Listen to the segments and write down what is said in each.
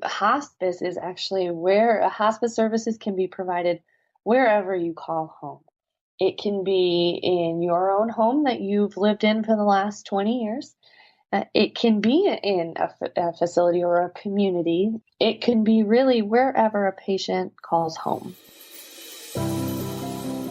hospice is actually where hospice services can be provided wherever you call home. It can be in your own home that you've lived in for the last 20 years. It can be in a facility or a community. It can be really wherever a patient calls home.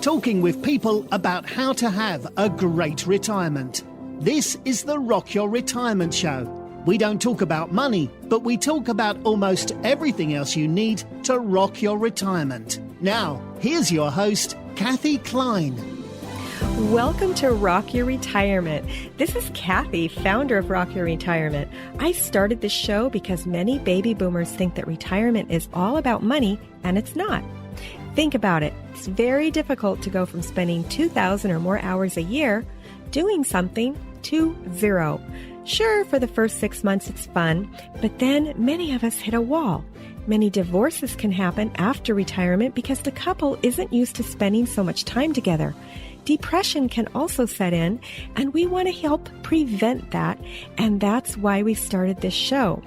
Talking with people about how to have a great retirement. This is the Rock Your Retirement Show. We don't talk about money, but we talk about almost everything else you need to rock your retirement. Now, here's your host, Kathy Klein. Welcome to Rock Your Retirement. This is Kathy, founder of Rock Your Retirement. I started this show because many baby boomers think that retirement is all about money, and it's not. Think about it. It's very difficult to go from spending 2,000 or more hours a year doing something to zero. Sure, for the first 6 months it's fun, but then many of us hit a wall. Many divorces can happen after retirement because the couple isn't used to spending so much time together. Depression can also set in, and we want to help prevent that, and that's why we started this show.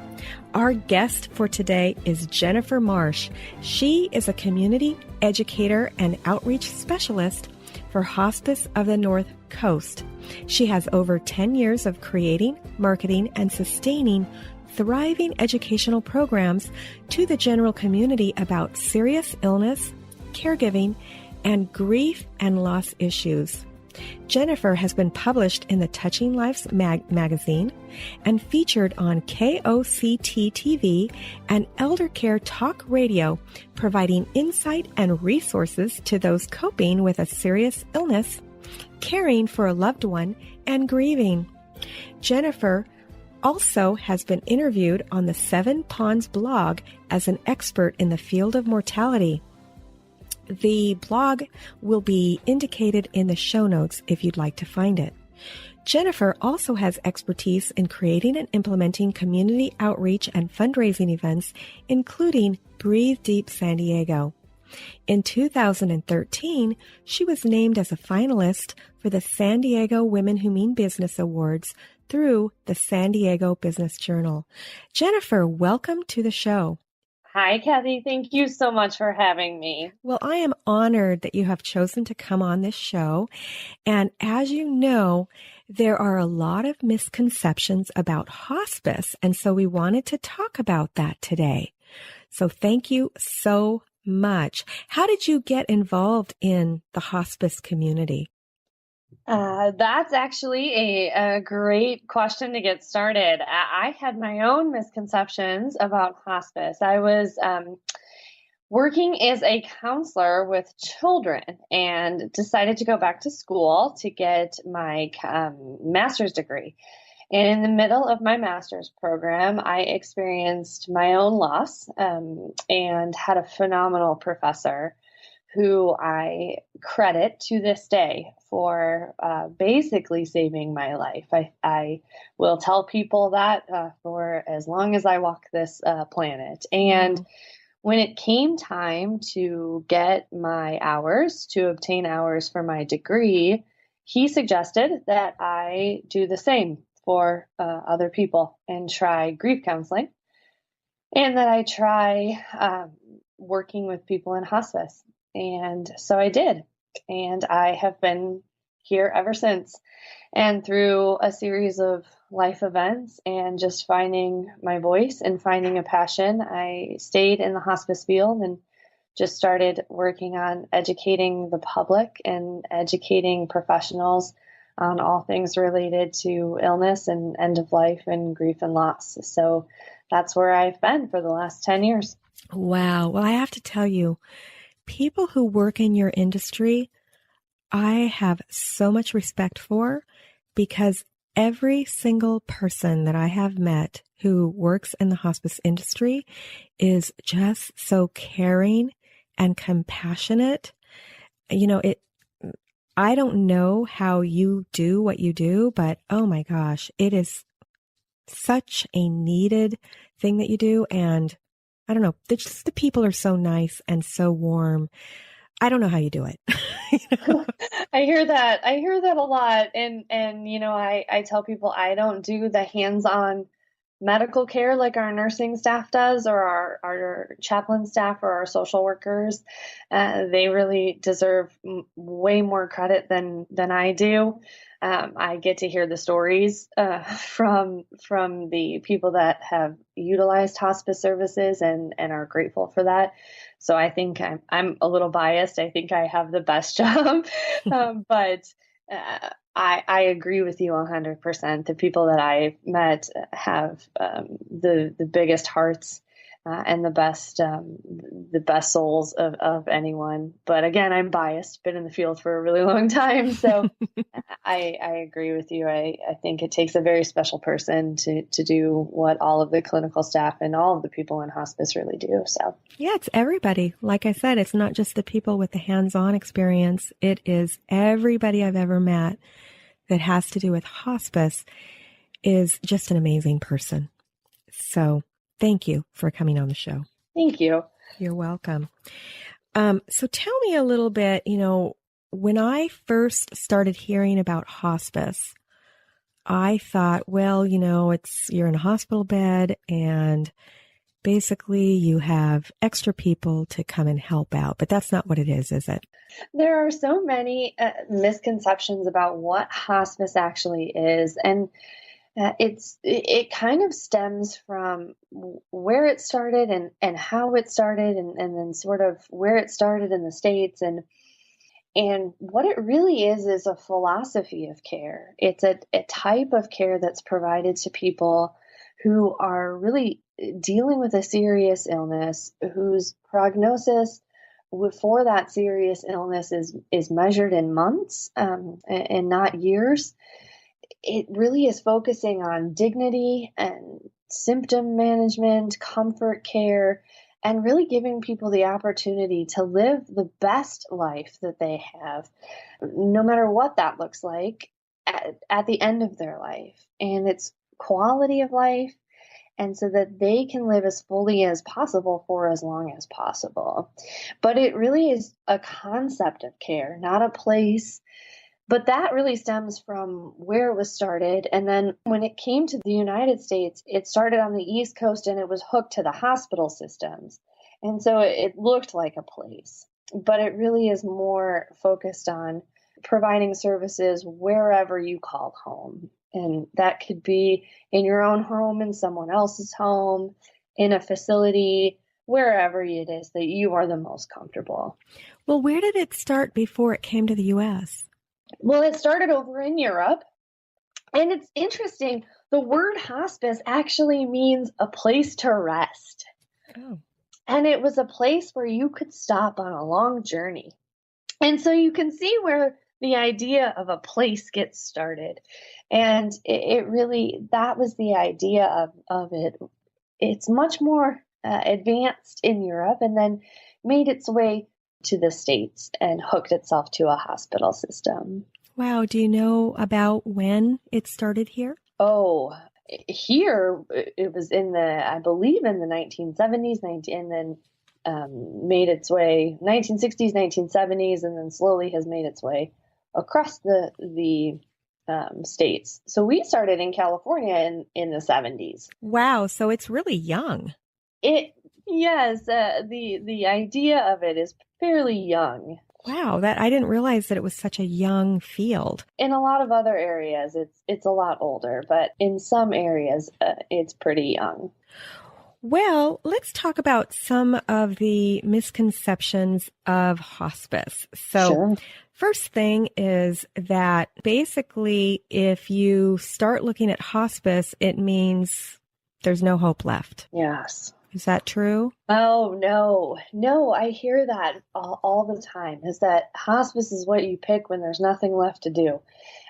Our guest for today is Jennifer Marsh. She is a community educator and outreach specialist for Hospice of the North Coast. She has over 10 years of creating, marketing, and sustaining thriving educational programs to the general community about serious illness, caregiving, and grief and loss issues. Jennifer has been published in the Touching Lives magazine and featured on KOCT TV and Elder Care Talk Radio, providing insight and resources to those coping with a serious illness, caring for a loved one, and grieving. Jennifer also has been interviewed on the Seven Ponds blog as an expert in the field of mortality. The blog will be indicated in the show notes if you'd like to find it. Jennifer also has expertise in creating and implementing community outreach and fundraising events, including Breathe Deep San Diego. In 2013, she was named as a finalist for the San Diego Women Who Mean Business Awards through the San Diego Business Journal. Jennifer, welcome to the show. Hi, Kathy. Thank you so much for having me. Well, I am honored that you have chosen to come on this show. And as you know, there are a lot of misconceptions about hospice. And so we wanted to talk about that today. So thank you so much. How did you get involved in the hospice community? That's actually a great question to get started. I had my own misconceptions about hospice. I was working as a counselor with children and decided to go back to school to get my master's degree. And in the middle of my master's program, I experienced my own loss and had a phenomenal professor who I credit to this day for basically saving my life. I will tell people that for as long as I walk this planet. And when it came time to get my hours, to obtain hours for my degree, he suggested that I do the same for other people and try grief counseling, and that I try working with people in hospice. And so I did, and I have been here ever since. And through a series of life events and just finding my voice and finding a passion, I stayed in the hospice field and just started working on educating the public and educating professionals on all things related to illness and end of life and grief and loss. So that's where I've been for the last 10 years. Wow. Well, I have to tell you, people who work in your industry, I have so much respect for, because every single person that I have met who works in the hospice industry is just so caring and compassionate. You know, I don't know how you do what you do, but oh my gosh, it is such a needed thing that you do. And I don't know, just the people are so nice and so warm. I don't know how you do it. I hear that. I hear that a lot. And you know, I tell people I don't do the hands-on medical care like our nursing staff does, or our chaplain staff or our social workers. They really deserve way more credit than I do. I get to hear the stories from the people that have utilized hospice services and are grateful for that. So I think I'm a little biased. I think I have the best job, but I agree with you 100%. The people that I've met have the biggest hearts and the best souls of anyone. But again, I'm biased. Been in the field for a really long time, so I agree with you. I think it takes a very special person to do what all of the clinical staff and all of the people in hospice really do. So yeah, it's everybody. Like I said, it's not just the people with the hands-on experience. It is everybody I've ever met that has to do with hospice is just an amazing person. So thank you for coming on the show. Thank you. You're welcome. So tell me a little bit, when I first started hearing about hospice, I thought, well, you're in a hospital bed and basically you have extra people to come and help out, but that's not what it is it? There are so many misconceptions about what hospice actually is. And it kind of stems from where it started and how it started and then sort of where it started in the States. And what it really is a philosophy of care. It's a type of care that's provided to people who are really dealing with a serious illness, whose prognosis for that serious illness is measured in months and not years. It really is focusing on dignity and symptom management, comfort care, and really giving people the opportunity to live the best life that they have, no matter what that looks like at the end of their life. And it's quality of life, and so that they can live as fully as possible for as long as possible. But it really is a concept of care, not a place. But that really stems from where it was started. And then when it came to the United States, it started on the East Coast and it was hooked to the hospital systems. And so it looked like a place, but it really is more focused on providing services wherever you call home. And that could be in your own home, in someone else's home, in a facility, wherever it is that you are the most comfortable. Well, where did it start before it came to the U.S.? Well, it started over in Europe, and it's interesting. The word hospice actually means a place to rest. Oh. And it was a place where you could stop on a long journey. And so you can see where the idea of a place gets started. And it really, that was the idea of it. It's much more advanced in Europe and then made its way to the States and hooked itself to a hospital system. Wow. Do you know about when it started here? Oh, here it was I believe in the 1970s, and then made its way 1960s, 1970s, and then slowly has made its way across the states. So we started in California in the 70s. Wow. So it's really young. Yes, the idea of it is fairly young. Wow, I didn't realize that it was such a young field. In a lot of other areas, it's a lot older, but in some areas, it's pretty young. Well, let's talk about some of the misconceptions of hospice. So, Sure. First thing is that basically, if you start looking at hospice, it means there's no hope left. Yes. Is that true? Oh, no, I hear that all the time, is that hospice is what you pick when there's nothing left to do.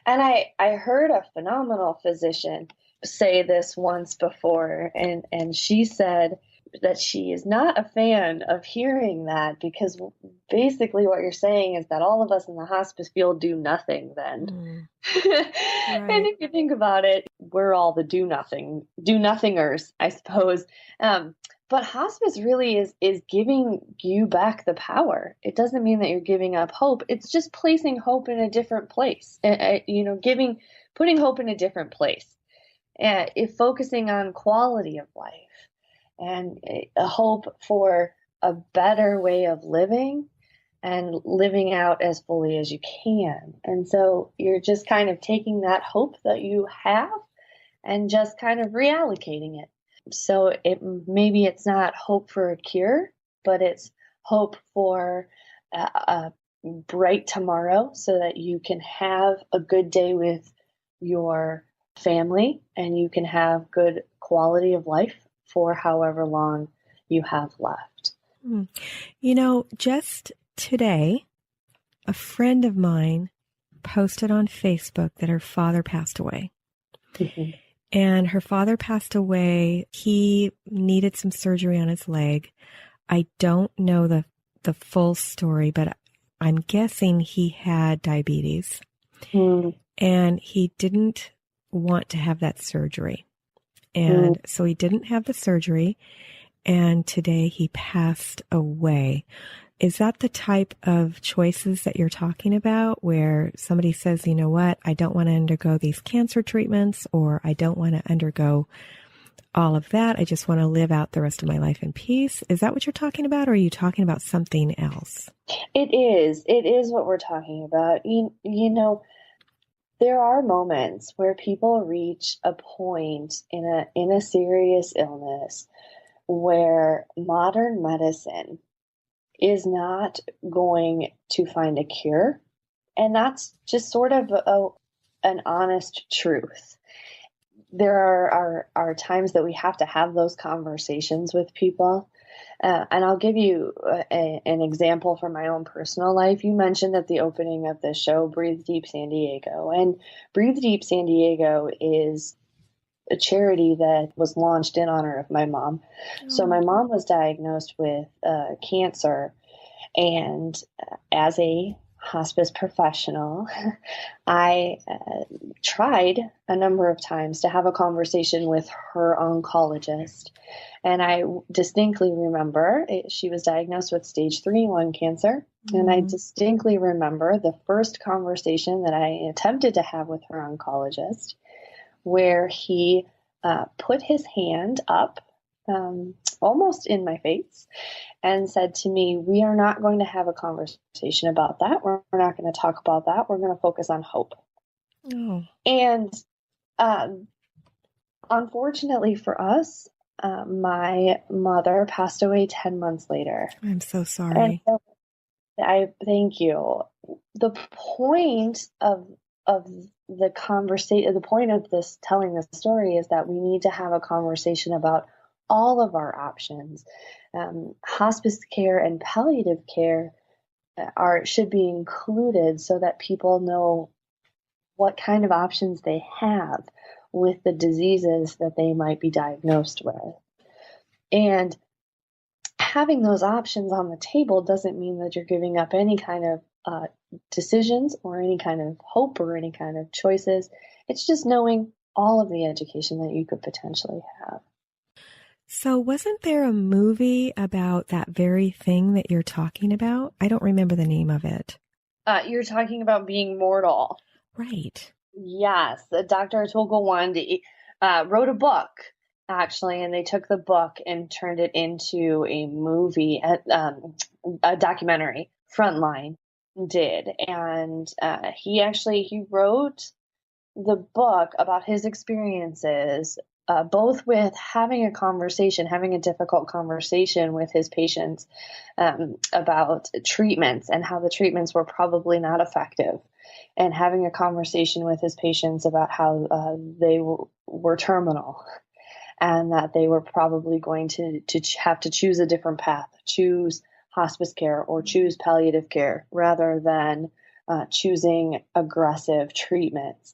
And I heard a phenomenal physician say this once before, and she said that she is not a fan of hearing that, because basically what you're saying is that all of us in the hospice field do nothing then. Right. And if you think about it, we're all the do nothingers, I suppose. But hospice really is giving you back the power. It doesn't mean that you're giving up hope. It's just placing hope in a different place. Putting hope in a different place. if focusing on quality of life and a hope for a better way of living and living out as fully as you can. And so you're just kind of taking that hope that you have and just kind of reallocating it. So maybe it's not hope for a cure, but it's hope for a bright tomorrow so that you can have a good day with your family and you can have good quality of life for however long you have left. Just today, a friend of mine posted on Facebook that her father passed away. Mm-hmm. And her father passed away. He needed some surgery on his leg. I don't know the full story, but I'm guessing he had diabetes. Mm. And he didn't want to have that surgery. And so he didn't have the surgery. And today he passed away. Is that the type of choices that you're talking about where somebody says, you know what, I don't want to undergo these cancer treatments, or I don't want to undergo all of that. I just want to live out the rest of my life in peace. Is that what you're talking about? Or are you talking about something else? It is. It is what we're talking about. You know, there are moments where people reach a point in a serious illness where modern medicine is not going to find a cure. And that's just sort of an honest truth. There are times that we have to have those conversations with people. And I'll give you an example from my own personal life. You mentioned at the opening of the show, Breathe Deep San Diego. And Breathe Deep San Diego is a charity that was launched in honor of my mom. So my mom was diagnosed with cancer, and as a hospice professional, I tried a number of times to have a conversation with her oncologist. And I distinctly remember she was diagnosed with stage 3 lung cancer. And I distinctly remember the first conversation that I attempted to have with her oncologist, where he put his hand up almost in my face and said to me, we are not going to have a conversation about that. We're not going to talk about that. We're going to focus on hope. Oh. And unfortunately for us, my mother passed away 10 months later. I'm so sorry. And so I thank you. The point of the conversation, the point of this telling this story is that we need to have a conversation about all of our options. Hospice care and palliative care should be included so that people know what kind of options they have with the diseases that they might be diagnosed with. And having those options on the table doesn't mean that you're giving up any kind of decisions or any kind of hope or any kind of choices. It's just knowing all of the education that you could potentially have. So wasn't there a movie about that very thing that you're talking about? I don't remember the name of it. You're talking about Being Mortal. Right. Yes. Dr. Atul Gawande wrote a book, actually, and they took the book and turned it into a movie, a documentary. Frontline did. And he wrote the book about his experiences, both with having a difficult conversation with his patients about treatments and how the treatments were probably not effective, and having a conversation with his patients about how they were terminal and that they were probably going to have to choose a different path, choose hospice care or choose palliative care rather than choosing aggressive treatments.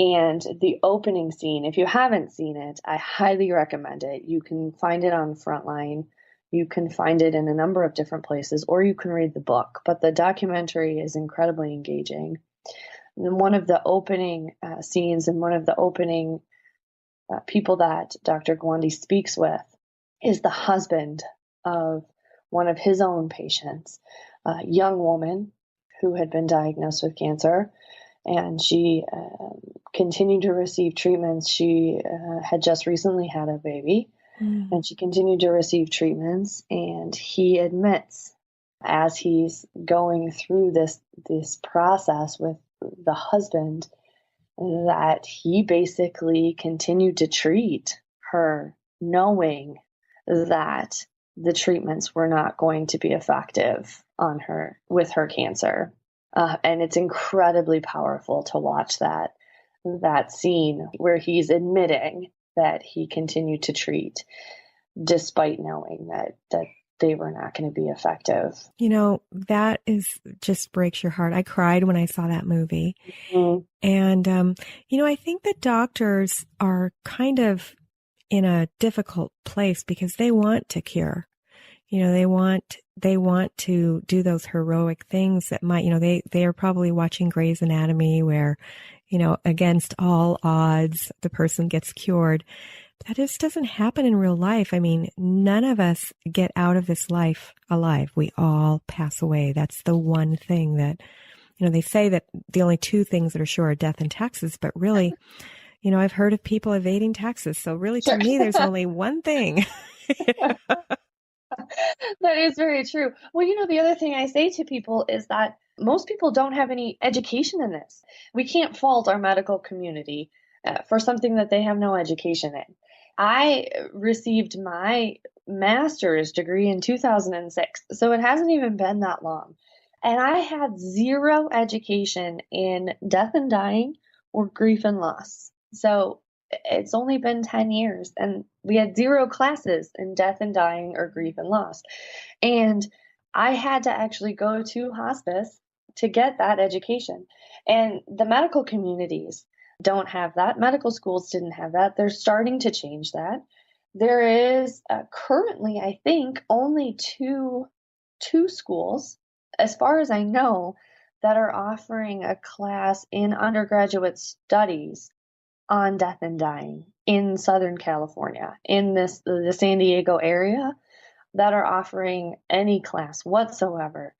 And the opening scene, if you haven't seen it, I highly recommend it. You can find it on Frontline. You can find it in a number of different places, or you can read the book. But the documentary is incredibly engaging. And one of the opening scenes and one of the opening people that Dr. Gawande speaks with is the husband of one of his own patients, a young woman who had been diagnosed with cancer. and she continued to receive treatments. She had just recently had a baby, and she continued to receive treatments. And he admits, as he's going through this process with the husband, that he basically continued to treat her, knowing that the treatments were not going to be effective on her with her cancer. And it's incredibly powerful to watch that scene where he's admitting that he continued to treat despite knowing that they were not going to be effective. You know, that is just breaks your heart. I cried when I saw that movie. Mm-hmm. And, you know, I think that doctors are kind of in a difficult place because they want to cure. You know, they want to do those heroic things that might, you know, they are probably watching Grey's Anatomy where, you know, against all odds, the person gets cured. That just doesn't happen in real life. I mean, none of us get out of this life alive. We all pass away. That's the one thing that, you know, they say that the only two things that are sure are death and taxes, but really, you know, I've heard of people evading taxes. So really to me, there's only one thing. That is very true. Well, you know, the other thing I say to people is that most people don't have any education in this. We can't fault our medical community for something that they have no education in. I received my master's degree in 2006, so it hasn't even been that long. And I had zero education in death and dying or grief and loss. So it's only been 10 years and we had zero classes in death and dying or grief and loss. And I had to actually go to hospice to get that education. And the medical communities don't have that. Medical schools didn't have that. They're starting to change that. There is currently, I think, only two schools, as far as I know, that are offering a class in undergraduate studies on death and dying in Southern California, in the San Diego area, that are offering any class whatsoever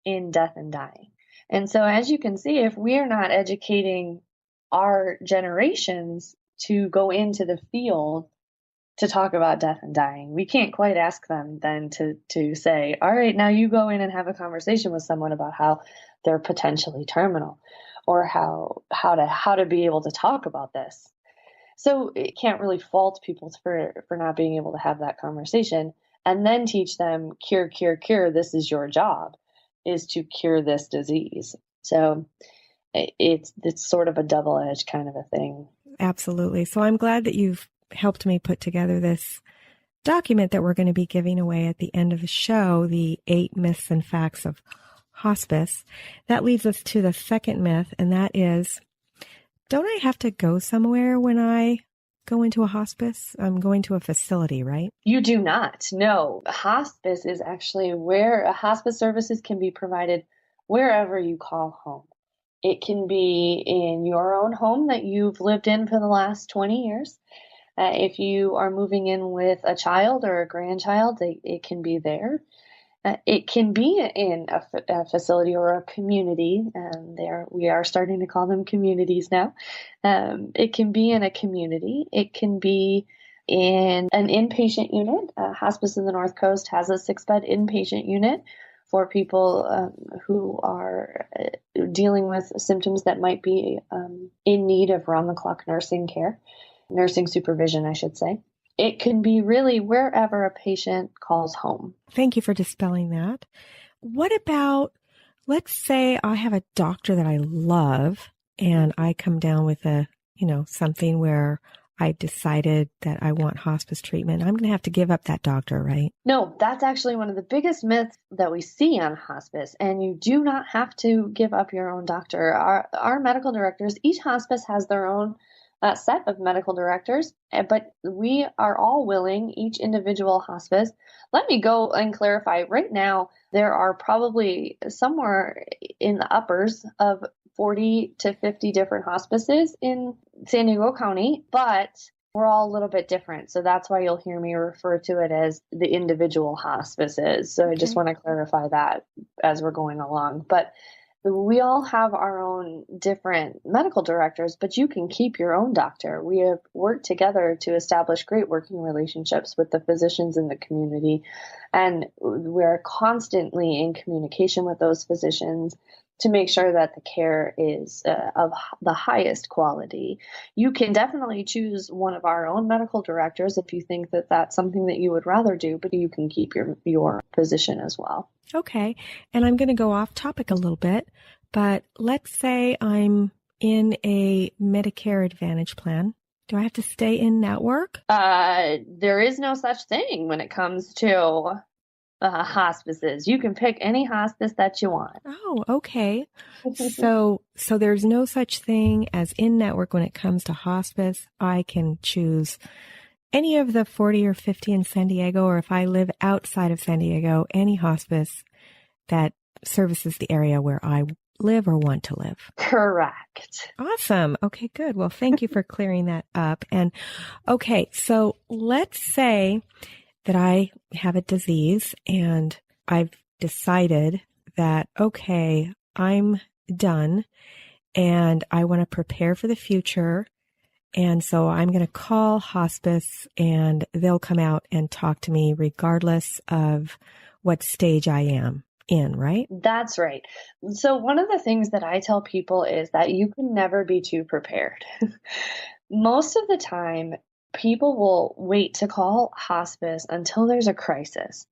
in death and dying. And so as you can see, if we are not educating our generations to go into the field to talk about death and dying, we can't quite ask them then to say, all right, now you go in and have a conversation with someone about how they're potentially terminal, or how to be able to talk about this. So it can't really fault people for not being able to have that conversation and then teach them cure, this is your job, is to cure this disease. So it's sort of a double-edged kind of a thing. Absolutely. So I'm glad that you've helped me put together this document that we're going to be giving away at the end of the show, the 8 myths and facts of hospice. That leads us to the second myth, and that is, don't I have to go somewhere when I go into a hospice? I'm going to a facility, right? You do not. No. Hospice is actually where hospice services can be provided wherever you call home. It can be in your own home that you've lived in for the last 20 years. If you are moving in with a child or a grandchild, it can be there. It can be in a facility or a community. We are starting to call them communities now. It can be in a community. It can be in an inpatient unit. Hospice in the North Coast has a 6-bed inpatient unit for people who are dealing with symptoms that might be in need of round-the-clock nursing supervision, I should say. It can be really wherever a patient calls home. Thank you for dispelling that. What about, let's say I have a doctor that I love and I come down with something where I decided that I want hospice treatment. I'm going to have to give up that doctor, right? No, that's actually one of the biggest myths that we see on hospice. And you do not have to give up your own doctor. Our medical directors, each hospice has their own set of medical directors, but we are all willing, each individual hospice. Let me go and clarify. Right now, there are probably somewhere in the uppers of 40 to 50 different hospices in San Diego County, but we're all a little bit different. So that's why you'll hear me refer to it as the individual hospices. So I just want to clarify that as we're going along. But We all have our own different medical directors, but you can keep your own doctor. We have worked together to establish great working relationships with the physicians in the community, and we're constantly in communication with those physicians to make sure that the care is of the highest quality. You can definitely choose one of our own medical directors if you think that that's something that you would rather do, but you can keep your physician as well. Okay. And I'm going to go off topic a little bit, but let's say I'm in a Medicare Advantage plan. Do I have to stay in network? There is no such thing when it comes to hospices. You can pick any hospice that you want. Oh, okay. So there's no such thing as in-network when it comes to hospice. I can choose any of the 40 or 50 in San Diego, or if I live outside of San Diego, any hospice that services the area where I live or want to live. Correct. Awesome. Okay, good. Well, thank you for clearing that up. And okay, so let's say that I have a disease and I've decided that, okay, I'm done and I want to prepare for the future. And so I'm going to call hospice and they'll come out and talk to me regardless of what stage I am in, right? That's right. So one of the things that I tell people is that you can never be too prepared. Most of the time, people will wait to call hospice until there's a crisis.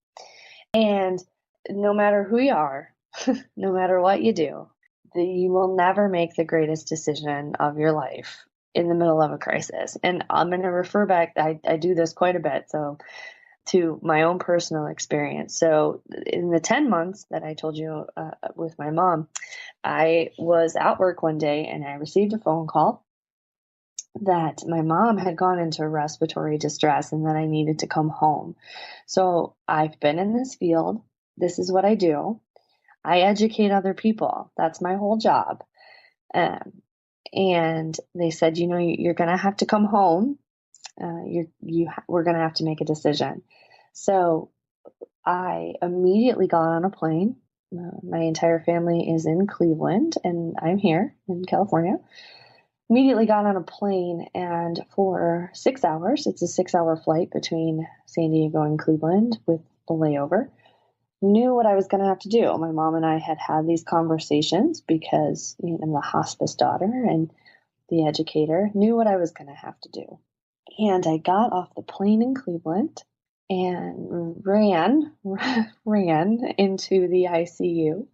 And no matter who you are, no matter what you do, you will never make the greatest decision of your life in the middle of a crisis. And I'm going to refer back, I do this quite a bit, so to my own personal experience. So in the 10 months that I told you with my mom, I was at work one day and I received a phone call that my mom had gone into respiratory distress and that I needed to come home. So I've been in this field. This is what I do. I educate other people. That's my whole job. And they said, you're going to have to come home. We're going to have to make a decision. So I immediately got on a plane. My entire family is in Cleveland and I'm here in California. Immediately got on a plane, and for 6 hours, it's a 6-hour flight between San Diego and Cleveland with the layover, knew what I was going to have to do. My mom and I had these conversations because I'm the hospice daughter and the educator, knew what I was going to have to do. And I got off the plane in Cleveland and ran into the ICU.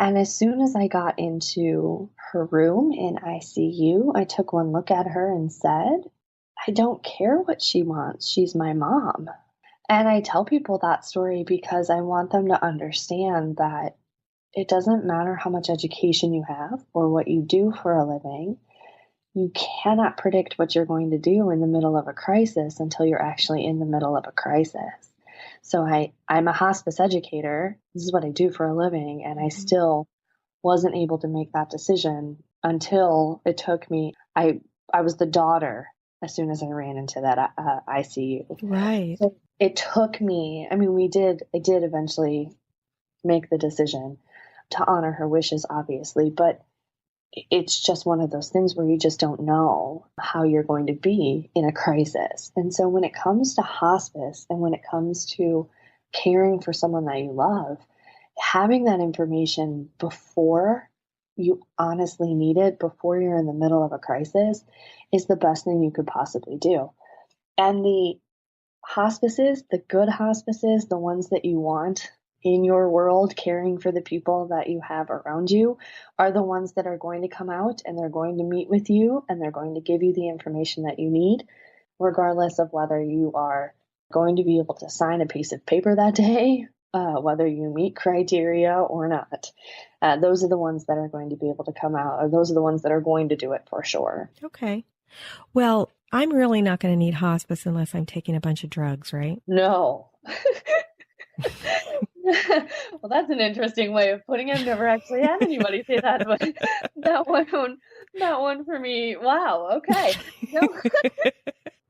And as soon as I got into her room in ICU, I took one look at her and said, I don't care what she wants. She's my mom. And I tell people that story because I want them to understand that it doesn't matter how much education you have or what you do for a living. You cannot predict what you're going to do in the middle of a crisis until you're actually in the middle of a crisis. So I'm a hospice educator. This is what I do for a living. And I still wasn't able to make that decision until it took me, I was the daughter as soon as I ran into that ICU. Right. So it took me, I did eventually make the decision to honor her wishes, obviously, but it's just one of those things where you just don't know how you're going to be in a crisis. And so when it comes to hospice and when it comes to caring for someone that you love, having that information before you honestly need it, before you're in the middle of a crisis, is the best thing you could possibly do. And the hospices, the good hospices, the ones that you want in your world, caring for the people that you have around you, are the ones that are going to come out and they're going to meet with you and they're going to give you the information that you need, regardless of whether you are going to be able to sign a piece of paper that day, whether you meet criteria or not. Those are the ones that are going to be able to come out, or those are the ones that are going to do it for sure. Okay. Well, I'm really not going to need hospice unless I'm taking a bunch of drugs, right? No. Well, that's an interesting way of putting it. I've never actually had anybody say that, but that one for me. Wow. Okay. No.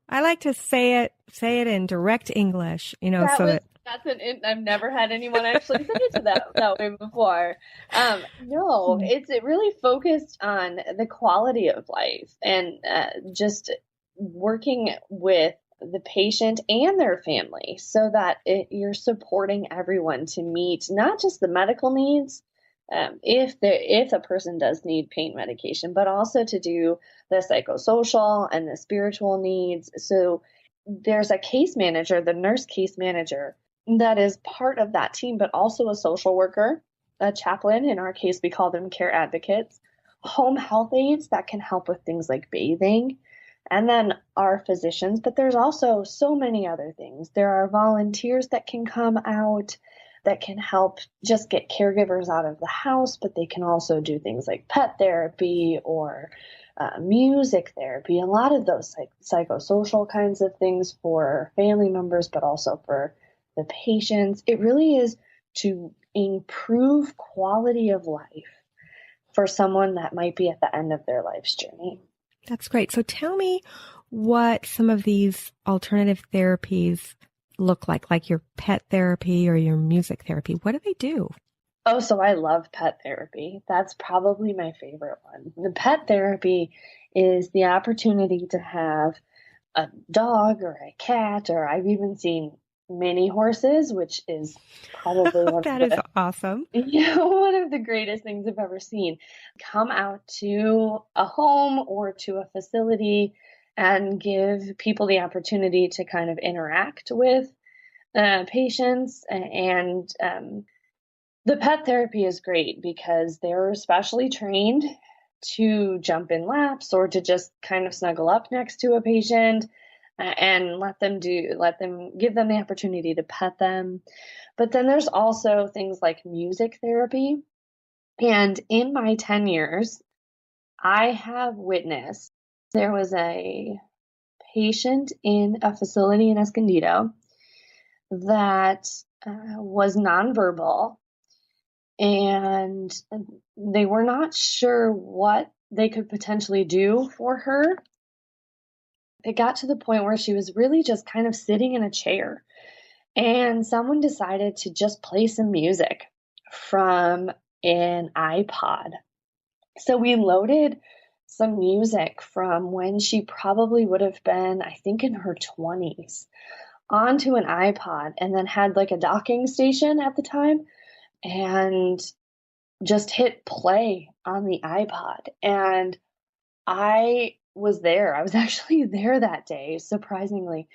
I like to say it Say it in direct English, you know, I've never had anyone actually say it to that way before. No, it's really focused on the quality of life and just working with the patient and their family so that you're supporting everyone to meet not just the medical needs, if a person does need pain medication, but also to do the psychosocial and the spiritual needs. So there's a case manager, the nurse case manager, that is part of that team, but also a social worker, a chaplain. In our case, we call them care advocates, home health aides that can help with things like bathing, and then our physicians. But there's also so many other things. There are volunteers that can come out that can help just get caregivers out of the house, but they can also do things like pet therapy or music therapy, a lot of those psychosocial kinds of things for family members, but also for the patients. It really is to improve quality of life for someone that might be at the end of their life's journey. That's great. So tell me what some of these alternative therapies look like your pet therapy or your music therapy. What do they do? Oh, so I love pet therapy. That's probably my favorite one. The pet therapy is the opportunity to have a dog or a cat, or I've even seen mini horses, which is probably awesome. One of the greatest things I've ever seen. Come out to a home or to a facility and give people the opportunity to kind of interact with patients. And the pet therapy is great because they're specially trained to jump in laps or to just kind of snuggle up next to a patient and give them the opportunity to pet them. But then there's also things like music therapy. And in my 10 years, I have witnessed there was a patient in a facility in Escondido that was nonverbal, and they were not sure what they could potentially do for her. It got to the point where she was really just kind of sitting in a chair, and someone decided to just play some music from an iPod. So we loaded some music from when she probably would have been, I think, in her 20s onto an iPod, and then had like a docking station at the time and just hit play on the iPod. And I was there. I was actually there that day, surprisingly,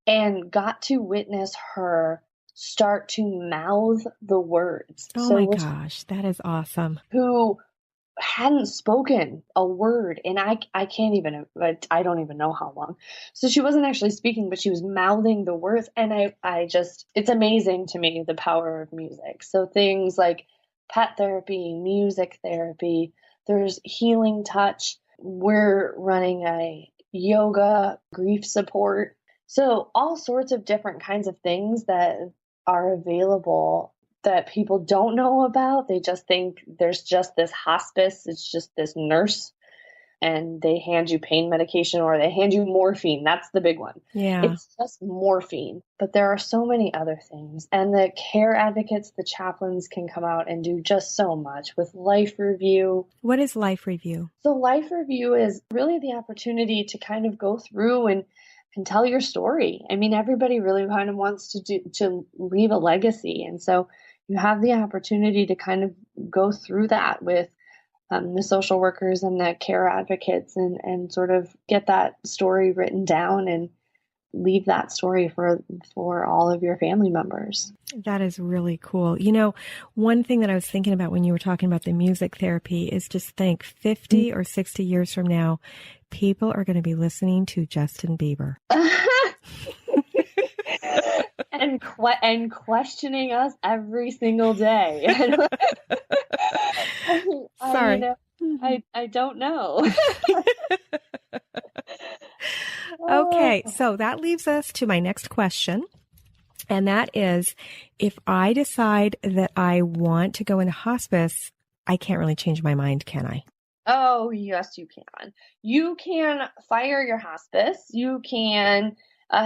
and got to witness her start to mouth the words. Oh my gosh, that is awesome. Who hadn't spoken a word, and I don't even know how long. So she wasn't actually speaking, but she was mouthing the words, and I just, it's amazing to me, the power of music. So things like pet therapy, music therapy, there's healing touch. We're running a yoga, grief support. So all sorts of different kinds of things that are available that people don't know about. They just think there's just this hospice. It's just this nurse and they hand you pain medication or they hand you morphine. That's the big one. Yeah. It's just morphine, but there are so many other things. And the care advocates, the chaplains can come out and do just so much with life review. What is life review? So life review is really the opportunity to kind of go through and tell your story. I mean, everybody really kind of wants to leave a legacy. And so you have the opportunity to kind of go through that with the social workers and the care advocates and sort of get that story written down and leave that story for all of your family members. That is really cool. You know, one thing that I was thinking about when you were talking about the music therapy is just think 50 or 60 years from now, people are going to be listening to Justin Bieber. And questioning us every single day. Sorry. I don't know. Okay, so that leaves us to my next question. And that is, if I decide that I want to go into hospice, I can't really change my mind, can I? Oh, yes, you can. You can fire your hospice. You can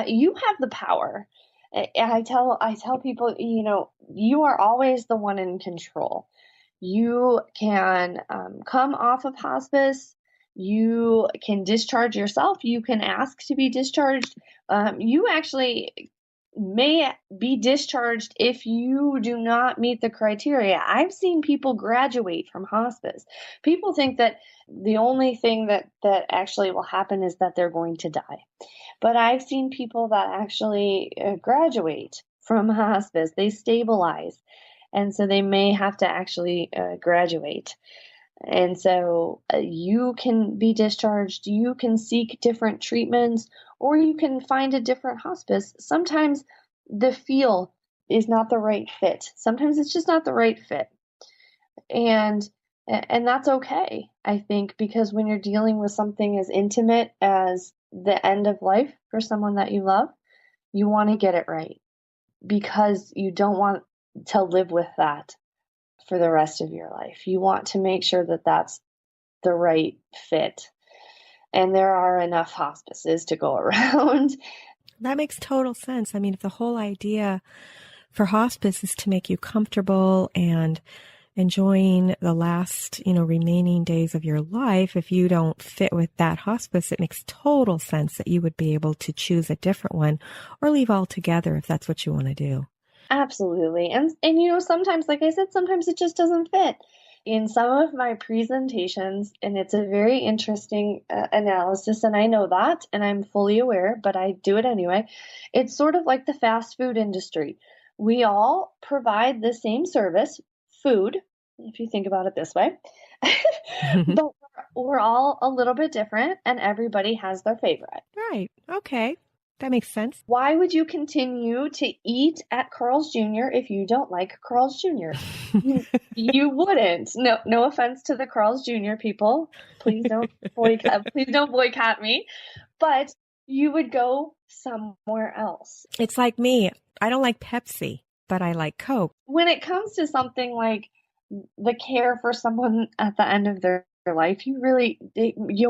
You have the power. I tell people, you are always the one in control. You can come off of hospice. You can discharge yourself. You can ask to be discharged. You actually may be discharged if you do not meet the criteria. I've seen people graduate from hospice. People think that the only thing that actually will happen is that they're going to die. But I've seen people that actually graduate from hospice. They stabilize. And so they may have to actually graduate. And so you can be discharged, you can seek different treatments, or you can find a different hospice. Sometimes the feel is not the right fit. Sometimes it's just not the right fit. And that's okay, I think, because when you're dealing with something as intimate as the end of life for someone that you love, you want to get it right because you don't want to live with that for the rest of your life. You want to make sure that that's the right fit. And there are enough hospices to go around. That makes total sense. I mean, if the whole idea for hospice is to make you comfortable and enjoying the last, remaining days of your life, if you don't fit with that hospice, it makes total sense that you would be able to choose a different one or leave altogether if that's what you want to do. Absolutely. And sometimes, like I said, sometimes it just doesn't fit. In some of my presentations, and it's a very interesting analysis, and I know that, and I'm fully aware, but I do it anyway. It's sort of like the fast food industry. We all provide the same service, food, if you think about it this way, but we're all a little bit different, and everybody has their favorite. Right. Okay. That makes sense. Why would you continue to eat at Carl's Jr. if you don't like Carl's Jr.? You wouldn't. No offense to the Carl's Jr. people. Please don't boycott me. But you would go somewhere else. It's like me. I don't like Pepsi, but I like Coke. When it comes to something like the care for someone at the end of their life, you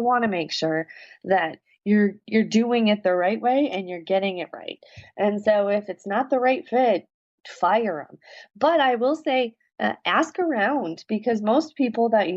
want to make sure that you're doing it the right way and you're getting it right. And so if it's not the right fit, fire them. But I will say, ask around, because most people that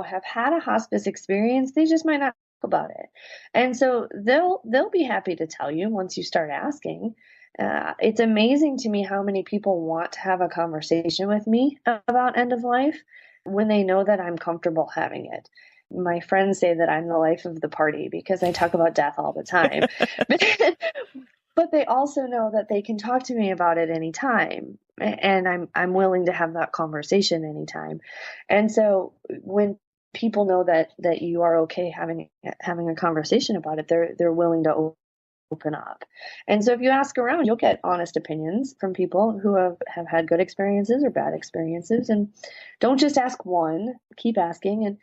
have had a hospice experience. They just might not talk about it. And so they'll be happy to tell you once you start asking. It's amazing to me how many people want to have a conversation with me about end of life when they know that I'm comfortable having it. My friends say that I'm the life of the party because I talk about death all the time. But they also know that they can talk to me about it anytime. And I'm willing to have that conversation anytime. And so when people know that you are okay having a conversation about it, they're willing to open up. And so if you ask around, you'll get honest opinions from people who have had good experiences or bad experiences. And don't just ask one, keep asking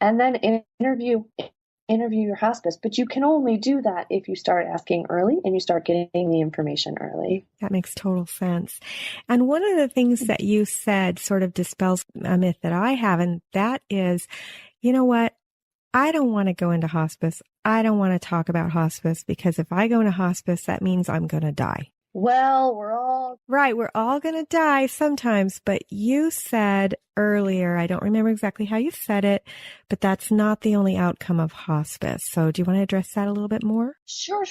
and then interview your hospice. But you can only do that if you start asking early and you start getting the information early. That makes total sense. And one of the things that you said sort of dispels a myth that I have, and that is, you know what? I don't want to go into hospice. I don't want to talk about hospice because if I go into hospice, that means I'm going to die. Well, we're all going to die sometimes, but you said earlier, I don't remember exactly how you said it, but that's not the only outcome of hospice. So do you want to address that a little bit more? Sure.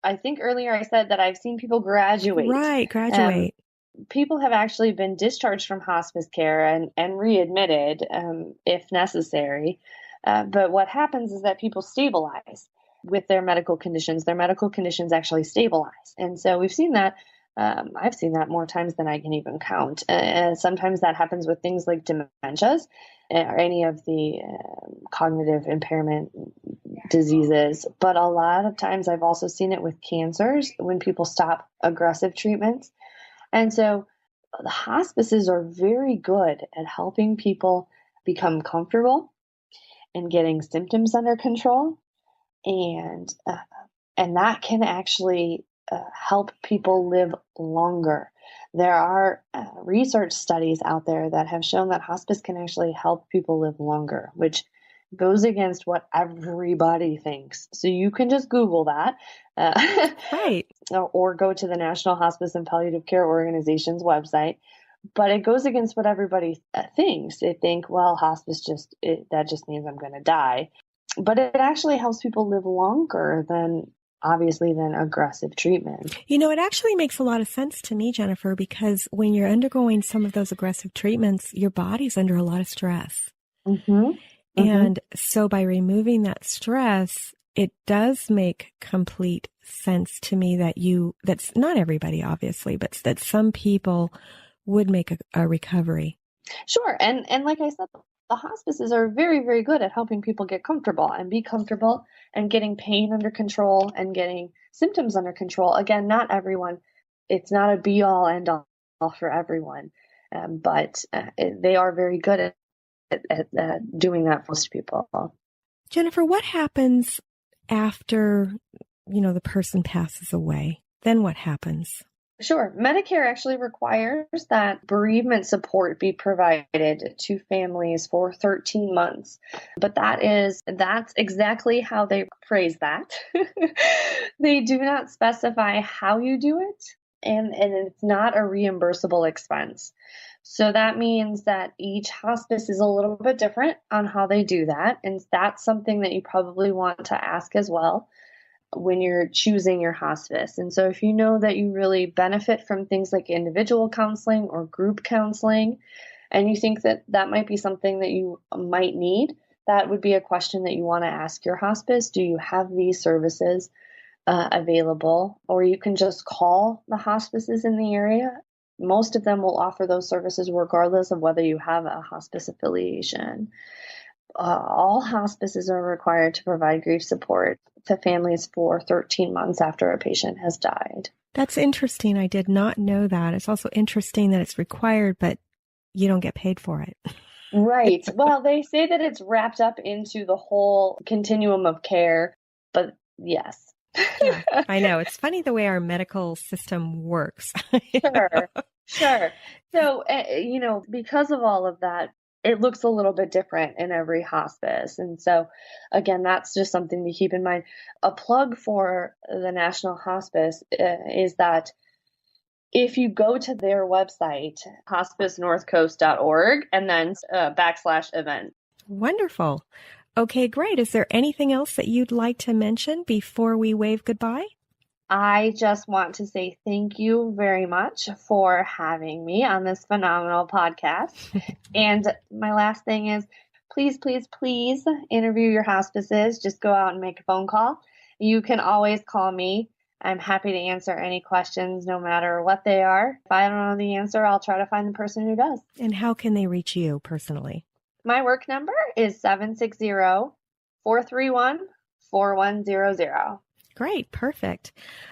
I think earlier I said that I've seen people graduate. Right, graduate. People have actually been discharged from hospice care and readmitted if necessary. But what happens is that people stabilize with their medical conditions. Their medical conditions actually stabilize. And so we've seen that. I've seen that more times than I can even count. Sometimes that happens with things like dementias or any of the cognitive impairment diseases. But a lot of times I've also seen it with cancers when people stop aggressive treatments. And so the hospices are very good at helping people become comfortable and getting symptoms under control. And that can actually help people live longer. There are research studies out there that have shown that hospice can actually help people live longer, which goes against what everybody thinks. So you can just Google that. Right. or go to the National Hospice and Palliative Care Organization's website. But it goes against what everybody thinks. They think, well, hospice that just means I'm going to die. But it actually helps people live longer than aggressive treatment. It actually makes a lot of sense to me, Jennifer, because when you're undergoing some of those aggressive treatments, your body's under a lot of stress. Mm-hmm. And so by removing that stress, it does make complete sense to me that's not everybody, obviously, but that some people would make a recovery. Sure. And like I said, the hospices are very, very good at helping people get comfortable and be comfortable and getting pain under control and getting symptoms under control. Again, not everyone. It's not a be all end all for everyone. But they are very good at doing that for most people. Jennifer, what happens after, the person passes away? Then what happens? Sure. Medicare actually requires that bereavement support be provided to families for 13 months. But that's exactly how they phrase that. They do not specify how you do it, and it's not a reimbursable expense. So that means that each hospice is a little bit different on how they do that. And that's something that you probably want to ask as well when you're choosing your hospice. And so if you know that you really benefit from things like individual counseling or group counseling, and you think that that might be something that you might need, that would be a question that you want to ask your hospice. Do you have these services available? Or you can just call the hospices in the area. Most of them will offer those services regardless of whether you have a hospice affiliation. All hospices are required to provide grief support to families for 13 months after a patient has died. That's interesting. I did not know that. It's also interesting that it's required, but you don't get paid for it. Right. Well, they say that it's wrapped up into the whole continuum of care, but yes. Yeah, I know. It's funny the way our medical system works. Sure. So, because of all of that, it looks a little bit different in every hospice. And so, again, that's just something to keep in mind. A plug for the National Hospice is that if you go to their website, hospicenorthcoast.org, and then /event. Wonderful. Okay, great. Is there anything else that you'd like to mention before we wave goodbye? I just want to say thank you very much for having me on this phenomenal podcast. And my last thing is, please, please, please interview your hospices. Just go out and make a phone call. You can always call me. I'm happy to answer any questions, no matter what they are. If I don't know the answer, I'll try to find the person who does. And how can they reach you personally? My work number is 760-431-4100. Great. Perfect.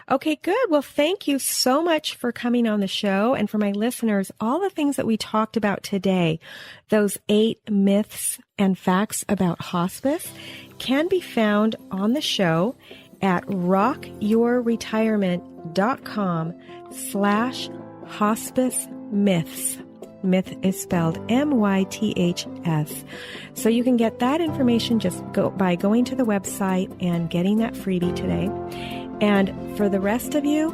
Okay, good. Well, thank you so much for coming on the show. And for my listeners, all the things that we talked about today, those 8 myths and facts about hospice, can be found on the show at rockyourretirement.com/hospice myths. Myth is spelled MYTHS. So you can get that information by going to the website and getting that freebie today. And for the rest of you,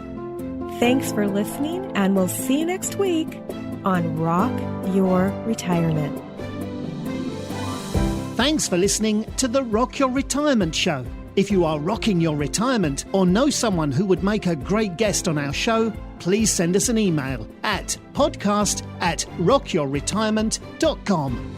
thanks for listening, and we'll see you next week on Rock Your Retirement. Thanks for listening to the Rock Your Retirement Show. If you are rocking your retirement or know someone who would make a great guest on our show, please send us an email at podcast@rockyourretirement.com.